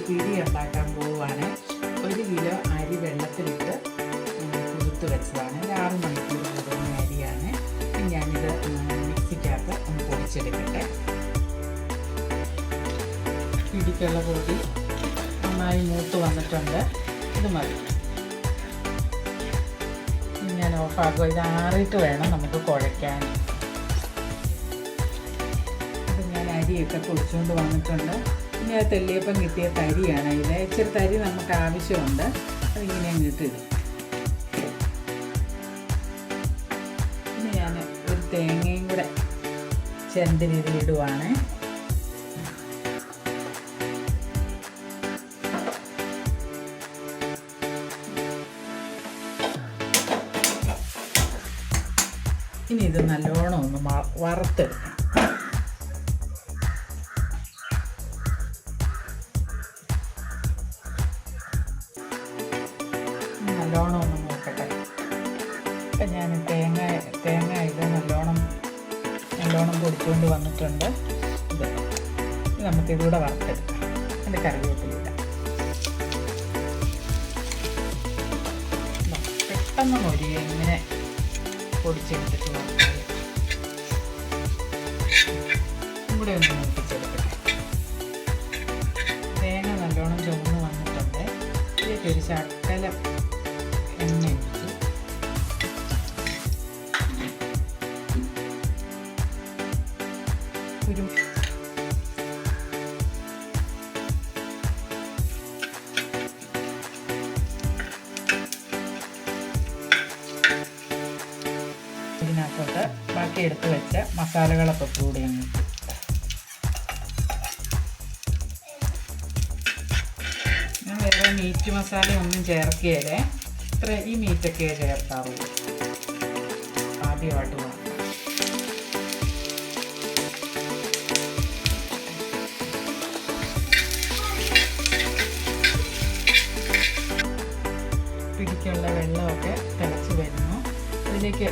പിടി ഉണ്ടാക്കാൻ പോവുകയാണ്. 1 കിലോ അരി വെള്ളത്തിലിട്ട് കുതിർത്ത് വെച്ചതാണ്. ഒരു 6 മണിക്കൂർ കുതിർന്ന അരിയാണ്. ഞാനിത് മിക്സിക്കകത്ത് ഒന്ന് പൊടിച്ചെടുക്കട്ടെ. പിടിക്കുള്ള പൊടി നന്നായി മൂത്ത് വന്നിട്ടുണ്ട്. ഇത് മതി. ഞാൻ ഓഫാക്കുക. ഇത് ആറിയിട്ട് വേണം നമുക്ക് കുഴയ്ക്കാൻ. അപ്പം ഞാൻ അരിയൊക്കെ പൊടിച്ചുകൊണ്ട് വന്നിട്ടുണ്ട്. ഇനി ആ തെള്ളിയപ്പം കിട്ടിയ തരിയാണ് ഇത്. ഇച്ചിരി തരി നമുക്ക് ആവശ്യമുണ്ട്. അതിങ്ങനെ അങ്ങോട്ട് ഇടും. ഇനി ഞാൻ ഒരു തേങ്ങയും കൂടെ ചെറിയ രീതിയിൽ ഇടുവാണ്. ഇനി ഇത് നല്ലോണം ഒന്ന് വറുത്തെടുക്കണം. നല്ലോണം ഒന്ന് നോക്കട്ടെ. ഇപ്പം ഞാൻ തേങ്ങ ഇത് നല്ലോണം പൊടിച്ചുകൊണ്ട് വന്നിട്ടുണ്ട്. ഇത് നമുക്കിതിലൂടെ വറുത്തെടുക്കാം. അതിൻ്റെ കറിവേപ്പിലിടാം. പെട്ടെന്ന് മൊരിയ ഇങ്ങനെ പൊടിച്ചെടുത്തിട്ട് വറുത്താൽ ഇവിടെ ഒന്ന് മൂപ്പിച്ചെടുക്കട്ടെ. തേങ്ങ നല്ലോണം ചുവന്ന് വന്നിട്ടുണ്ട്. ഇതിലേക്ക് ഒരു ശകലം എണ്ണ ഒഴിച്ച് ഇതിനകത്തോട്ട് ബാക്കി എടുത്ത് വെച്ച മസാലകളൊക്കെ കൂടി അങ്ങോട്ട് ഞാൻ വേറെ മീറ്റ് മസാല ഒന്നും ചേർക്കുകയല്ലേ. ഈ മീറ്റൊക്കെ ചേർക്കാറുള്ളൂ. ആദ്യമായിട്ട് വേണം. പിടിക്കുള്ള വെള്ളമൊക്കെ തിളച്ച് വരുന്നു. അതിലേക്ക്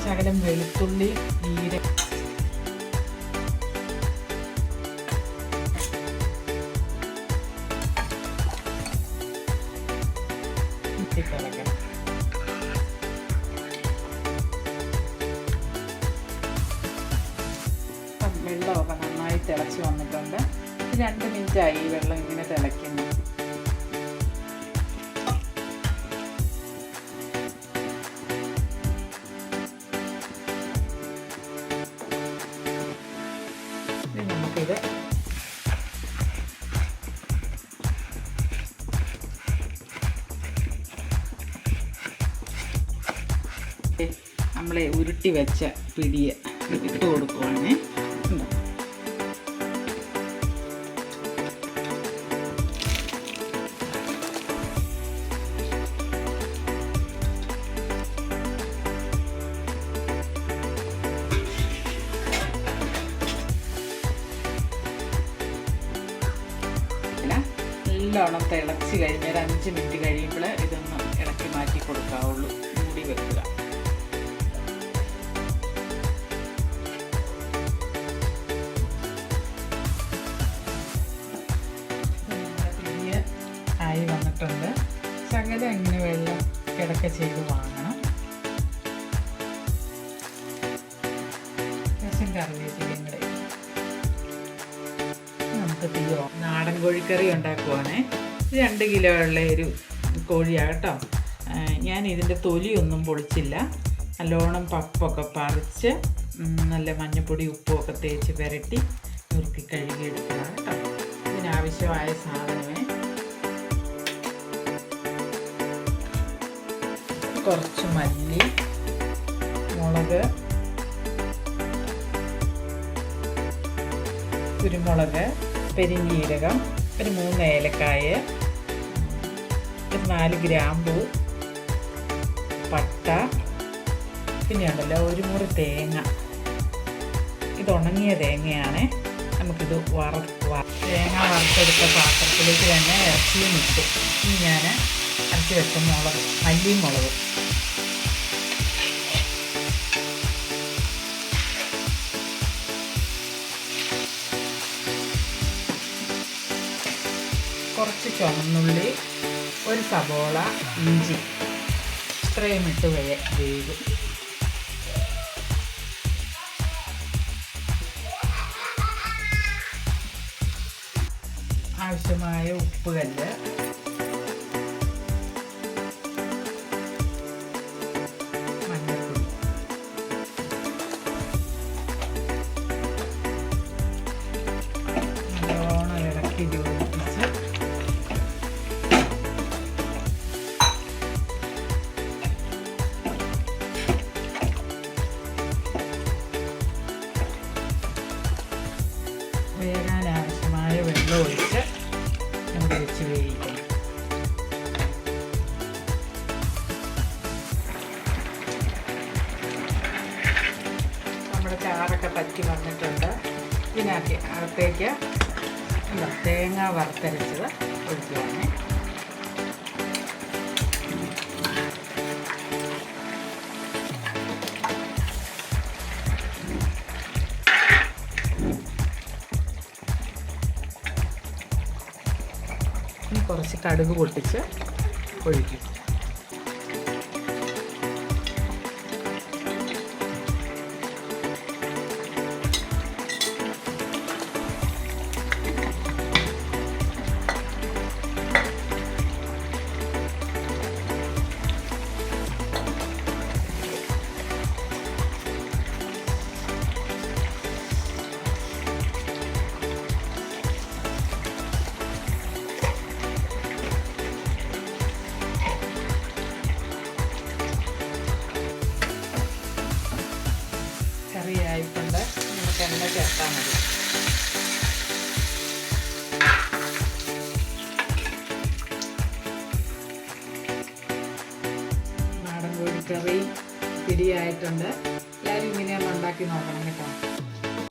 ശകലം വെളുത്തുള്ളി ഇട്ടിട്ടിളക്കണം. വെള്ളമൊക്കെ നന്നായി തിളച്ച് വന്നിട്ടുണ്ട്. 2 മിനിറ്റായി ഈ വെള്ളം ഇങ്ങനെ തിളയ്ക്കുന്നു. നമുക്കിത് നമ്മളെ ഉരുട്ടി വെച്ച പിടിയെ ഇട്ട് കൊടുക്കുവാണ്. നല്ലോണം തിളച്ച് കഴിഞ്ഞ് ഒരു 5 മിനിറ്റ് കഴിയുമ്പോൾ ഇതൊന്ന് ഇളക്കി മാറ്റി കൊടുക്കാവുള്ളൂ. മൂടി വെക്കുക. പിടിയെ ആയി വന്നിട്ടുണ്ട്. ശകലം ഇങ്ങനെ വെള്ളം കിടക്ക ചെയ്ത് വാങ്ങണം. കറിവേപ്പിലയും കൂടെ നമുക്ക് തീയോ. നാടൻ കോഴിക്കറി ഉണ്ടാക്കുവാണേ. 2 കിലോ ഉള്ള ഒരു കോഴിയാണ് കേട്ടോ. ഞാൻ ഇതിൻ്റെ തൊലിയൊന്നും പൊളിച്ചില്ല. നല്ലോണം പപ്പൊക്കെ പറിച്ച് നല്ല മഞ്ഞൾപ്പൊടി ഉപ്പുമൊക്കെ തേച്ച് പുരട്ടി നുറുക്കി കഴുകിയെടുക്കണം കേട്ടോ. ഇതിനാവശ്യമായ സാധനമേ കുറച്ച് മല്ലി, മുളക്, കുരുമുളക്, പെരിഞ്ജീരകം, ഒരു 3 ഏലക്കായ, ഒരു 4 ഗ്രാമ്പൂ, പട്ട, പിന്നെ ഉണ്ടല്ലോ 1 മുറി തേങ്ങ. ഇത് ഉണങ്ങിയ തേങ്ങയാണ്. നമുക്കിത് തേങ്ങ വറുത്തെടുത്ത പാത്രത്തിലേക്ക് തന്നെ ഇറച്ചിയും ഇട്ടു. ഇനി ഞാൻ അരച്ച് വെച്ച മല്ലിയും മുളകും കുറച്ച് ചുവന്നുള്ളി, ഒരു സബോള, ഇഞ്ചി ഇത്രയും ഇട്ട് വേകും. ആവശ്യമായ ഉപ്പ് കല്ല്, മഞ്ഞൾപ്പൊടി, നല്ലോണം ഇളക്കി യോജിപ്പിച്ച് വേകാൻ ആവശ്യമായ വെള്ളം ഒഴിച്ച് മൂടി വെച്ച് വേവിക്കണം. നമ്മുടെ ചാറൊക്കെ പറ്റി വന്നിട്ടുണ്ട്. അകത്തേക്ക് തേങ്ങ വറുത്തരച്ചത് ഒഴിക്കുകയാണ്. കുറച്ച് കടുക് പൊട്ടിച്ച് ഒഴിക്കും. കറിയായിട്ടുണ്ട്. നമുക്ക് എണ്ണ ചേർത്താൽ മതി. നാടൻ കോഴിക്കറി പിടിയായിട്ടുണ്ട്. എല്ലാവരും ഇങ്ങനെയാണ് ഉണ്ടാക്കി നോക്കണം കേട്ടോ.